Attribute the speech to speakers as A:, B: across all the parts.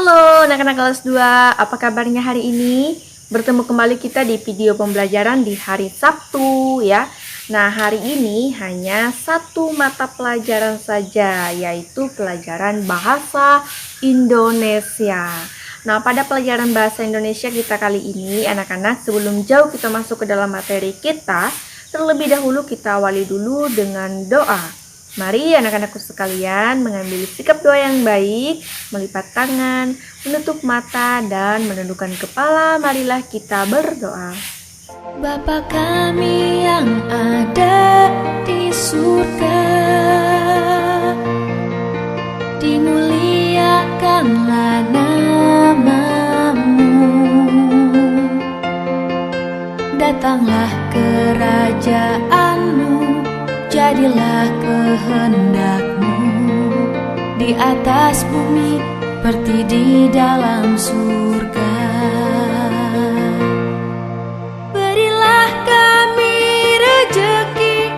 A: Halo anak-anak kelas 2, apa kabarnya hari ini? Bertemu kembali kita di video pembelajaran di hari Sabtu ya. Nah, hari ini hanya satu mata pelajaran saja, yaitu pelajaran bahasa Indonesia. Nah, pada pelajaran bahasa Indonesia kita kali ini, anak-anak, sebelum jauh kita masuk ke dalam materi kita, terlebih dahulu kita awali dulu dengan doa. Mari anak-anakku sekalian mengambil sikap doa yang baik, melipat tangan, menutup mata, dan menundukkan kepala. Marilah kita berdoa.
B: Bapa kami yang ada di surga, dimuliakanlah nama-Mu. Datanglah kerajaan-Mu, jadilah kehendak-Mu di atas bumi seperti di dalam surga. Berilah kami rejeki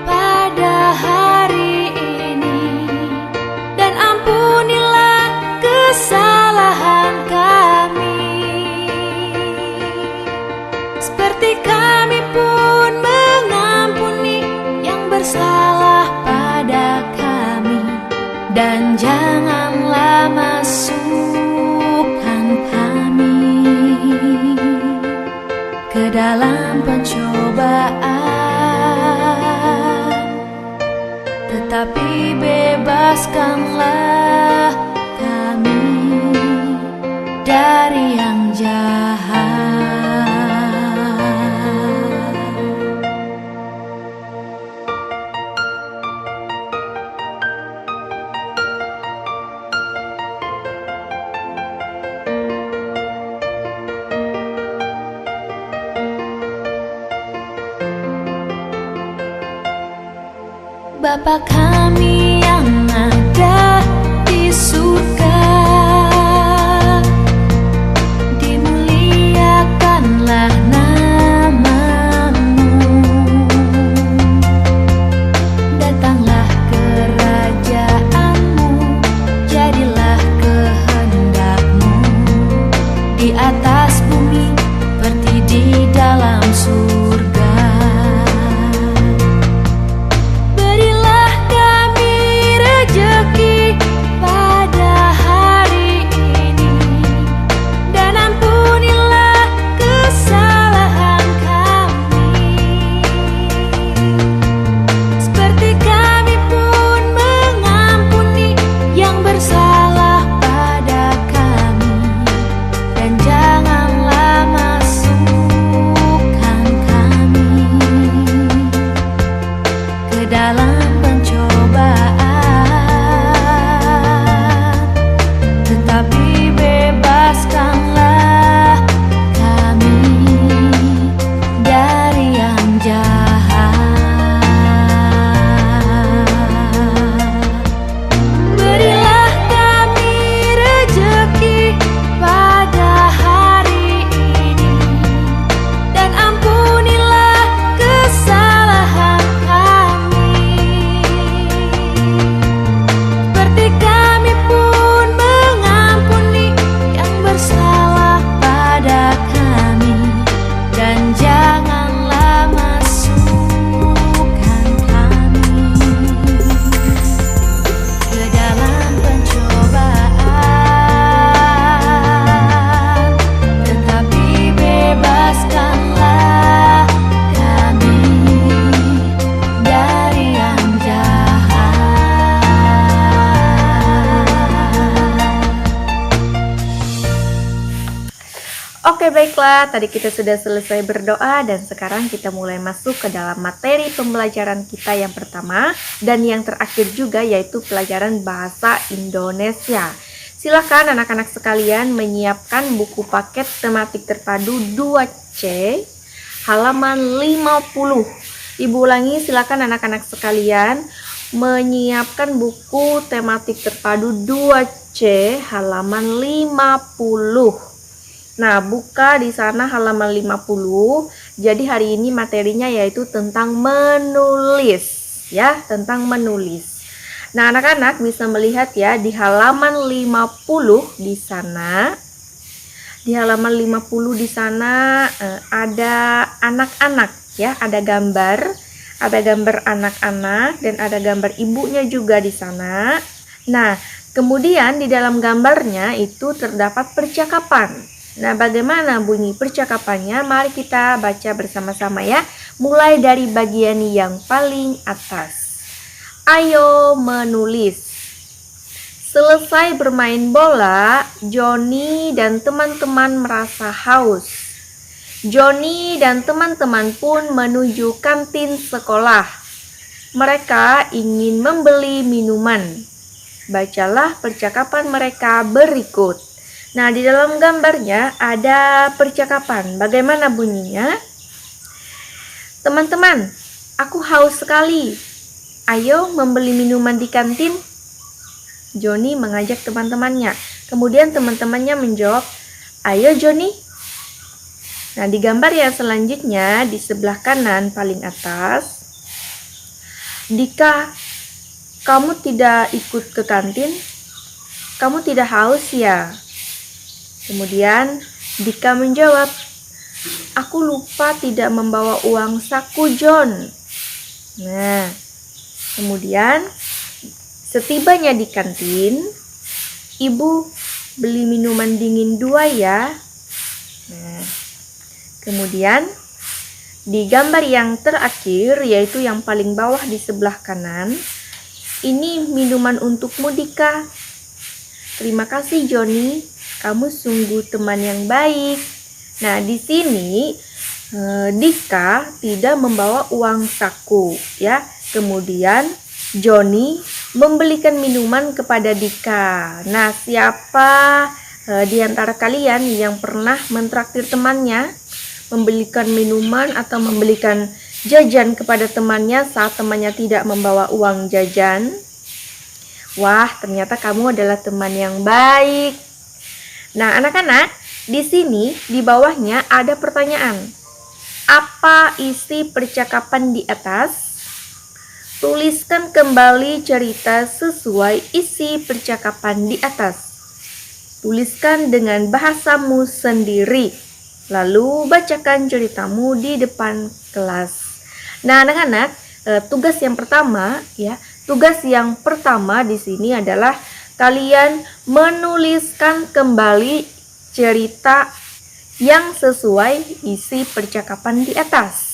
B: pada hari ini, dan ampunilah kesalahan kami, seperti kami pun mengampuni yang bersalah pada kami. Dan janganlah masukkan kami ke dalam pencobaan, tetapi bebaskanlah kami dari yang jahat. Bapa kami yang ada di surga, dimuliakanlah nama-Mu. Datanglah kerajaan-Mu, jadilah kehendak-Mu di atas bumi seperti di dalam surga.
A: Oke, baiklah, tadi kita sudah selesai berdoa dan sekarang kita mulai masuk ke dalam materi pembelajaran kita yang pertama dan yang terakhir juga, yaitu pelajaran bahasa Indonesia. Silakan anak-anak sekalian menyiapkan buku paket tematik terpadu 2C halaman 50. Ibu ulangi, silakan anak-anak sekalian menyiapkan buku tematik terpadu 2C halaman 50. Nah, buka di sana halaman 50. Jadi hari ini materinya yaitu tentang menulis, ya, tentang menulis. Nah, anak-anak bisa melihat ya di halaman 50 di sana. Di halaman 50 di sana ada anak-anak ya, ada gambar anak-anak dan ada gambar ibunya juga di sana. Nah, kemudian di dalam gambarnya itu terdapat percakapan. Nah, bagaimana bunyi percakapannya? Mari kita baca bersama-sama ya. Mulai dari bagian yang paling atas. Ayo menulis. Selesai bermain bola, Johnny dan teman-teman merasa haus. Johnny dan teman-teman pun menuju kantin sekolah. Mereka ingin membeli minuman. Bacalah percakapan mereka berikut. Nah, di dalam gambarnya ada percakapan. Bagaimana bunyinya? Teman-teman, aku haus sekali. Ayo membeli minuman di kantin. Johnny mengajak teman-temannya. Kemudian teman-temannya menjawab, ayo Johnny. Nah, di gambar yang selanjutnya di sebelah kanan paling atas, Dika, kamu tidak ikut ke kantin? Kamu tidak haus ya? Kemudian Dika menjawab, aku lupa tidak membawa uang saku John. Nah, kemudian setibanya di kantin, ibu beli minuman dingin 2 ya. Nah, kemudian di gambar yang terakhir, yaitu yang paling bawah di sebelah kanan, ini minuman untukmu Dika. Terima kasih Johnny, kamu sungguh teman yang baik. Nah, di sini Dika tidak membawa uang saku ya. Kemudian Johnny membelikan minuman kepada Dika. Nah, siapa di antara kalian yang pernah mentraktir temannya, membelikan minuman atau membelikan jajan kepada temannya saat temannya tidak membawa uang jajan? Wah, ternyata kamu adalah teman yang baik. Nah, anak-anak, di sini di bawahnya ada pertanyaan. Apa isi percakapan di atas? Tuliskan kembali cerita sesuai isi percakapan di atas. Tuliskan dengan bahasamu sendiri. Lalu bacakan ceritamu di depan kelas. Nah, anak-anak, tugas yang pertama ya, tugas yang pertama di sini adalah kalian menuliskan kembali cerita yang sesuai isi percakapan di atas.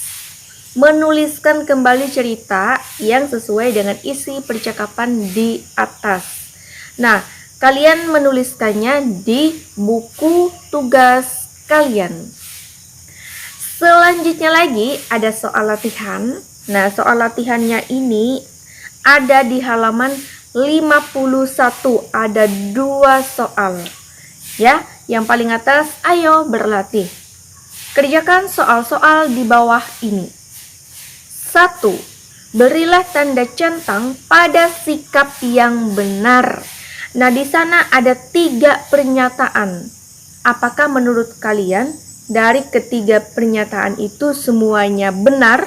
A: Menuliskan kembali cerita yang sesuai dengan isi percakapan di atas. Nah, kalian menuliskannya di buku tugas kalian. Selanjutnya lagi ada soal latihan. Nah, soal latihannya ini ada di halaman 51. Ada 2 soal. Ya, yang paling atas, ayo berlatih. Kerjakan soal-soal di bawah ini. 1. Berilah tanda centang pada sikap yang benar. Nah, di sana ada 3 pernyataan. Apakah menurut kalian dari ketiga pernyataan itu semuanya benar?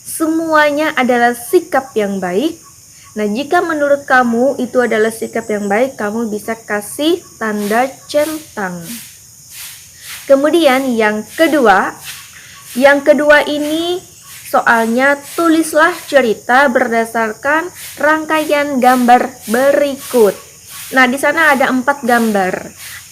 A: Semuanya adalah sikap yang baik? Nah, jika menurut kamu itu adalah sikap yang baik, kamu bisa kasih tanda centang. Kemudian yang kedua ini soalnya tulislah cerita berdasarkan rangkaian gambar berikut. Nah, di sana ada 4 gambar.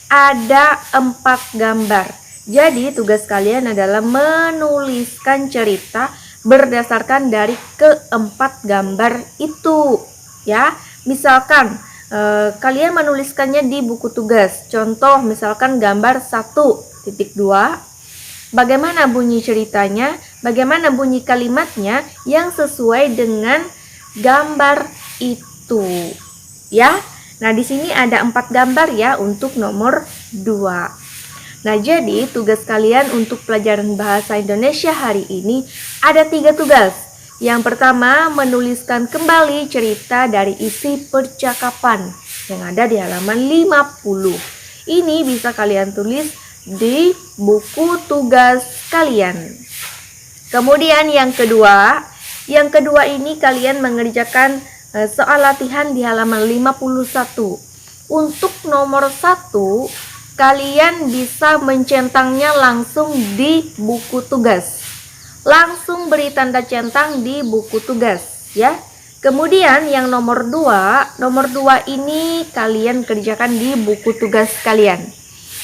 A: Ada 4 gambar. Jadi, tugas kalian adalah menuliskan cerita berdasarkan dari keempat gambar itu. Ya, misalkan kalian menuliskannya di buku tugas. Contoh, misalkan gambar 1.2. Bagaimana bunyi ceritanya, bagaimana bunyi kalimatnya yang sesuai dengan gambar itu. Ya. Nah, di sini ada 4 gambar ya untuk nomor 2. Nah, jadi tugas kalian untuk pelajaran bahasa Indonesia hari ini ada 3 tugas. Yang pertama, menuliskan kembali cerita dari isi percakapan yang ada di halaman 50. Ini bisa kalian tulis di buku tugas kalian. Kemudian yang kedua ini kalian mengerjakan Soal latihan di halaman 51. Untuk nomor 1, kalian bisa mencentangnya langsung di buku tugas. Langsung beri tanda centang di buku tugas ya. Kemudian yang nomor 2 ini kalian kerjakan di buku tugas kalian.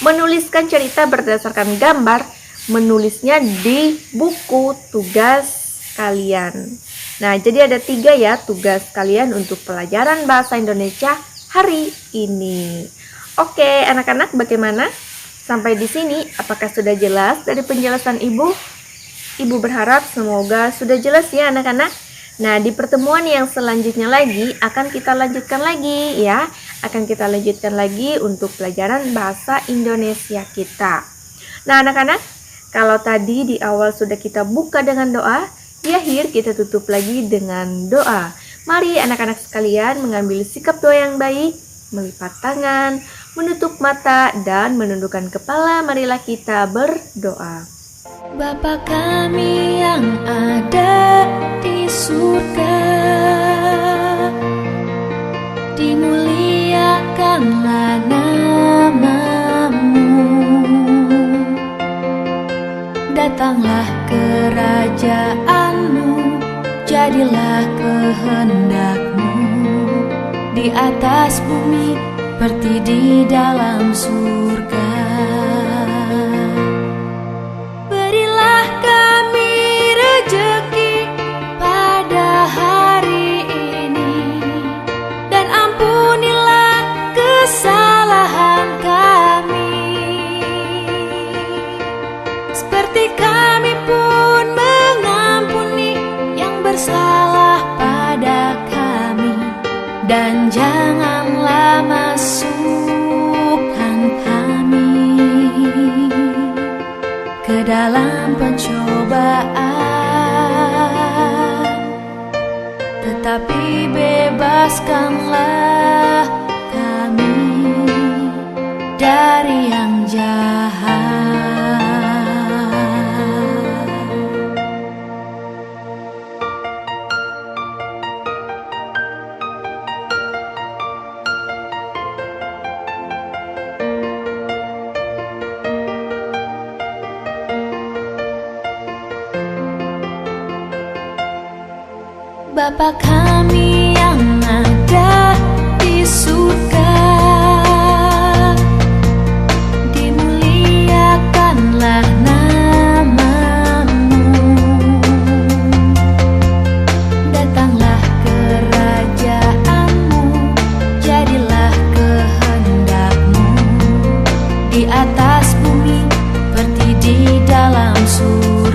A: Menuliskan cerita berdasarkan gambar, menulisnya di buku tugas kalian. Nah, jadi ada 3 ya tugas kalian untuk pelajaran bahasa Indonesia hari ini. Oke, anak-anak bagaimana? Sampai di sini apakah sudah jelas dari penjelasan Ibu? Ibu berharap semoga sudah jelas ya anak-anak. Nah, di pertemuan yang selanjutnya lagi akan kita lanjutkan lagi ya. Akan kita lanjutkan lagi untuk pelajaran bahasa Indonesia kita. Nah, anak-anak, kalau tadi di awal sudah kita buka dengan doa, di akhir kita tutup lagi dengan doa. Mari anak-anak sekalian mengambil sikap doa yang baik, melipat tangan, menutup mata, dan menundukkan kepala. Marilah kita berdoa.
B: Bapa kami yang ada di surga, dimuliakanlah nama-Mu. Datanglah kerajaan-Mu, jadilah kehendak-Mu di atas bumi seperti di dalam surga. Berilah kami rejeki pada hari ini, dan ampunilah kesalahan kami, seperti kami pun mengampuni yang bersalah pada kami. Dan janganlah masukkan kami ke dalam pencobaan, tetapi bebaskanlah kami dari yang jahat. Bapa kami yang ada di surga, dimuliakanlah nama-Mu. Datanglah kerajaan-Mu, jadilah kehendak-Mu di atas bumi seperti di dalam surga.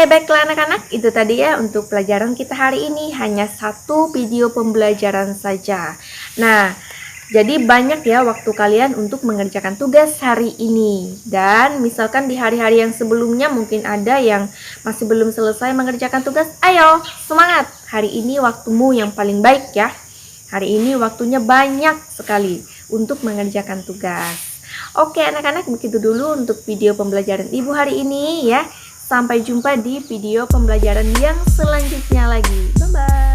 A: Baiklah anak-anak, itu tadi ya untuk pelajaran kita hari ini, hanya 1 video pembelajaran saja. Nah, Jadi banyak ya waktu kalian untuk mengerjakan tugas hari ini. Dan misalkan di hari-hari yang sebelumnya mungkin ada yang masih belum selesai mengerjakan tugas. Ayo, semangat! Hari ini waktumu yang paling baik ya. Hari ini waktunya banyak sekali untuk mengerjakan tugas. Oke anak-anak, begitu dulu untuk video pembelajaran Ibu hari ini ya. Sampai jumpa di video pembelajaran yang selanjutnya lagi. Bye-bye!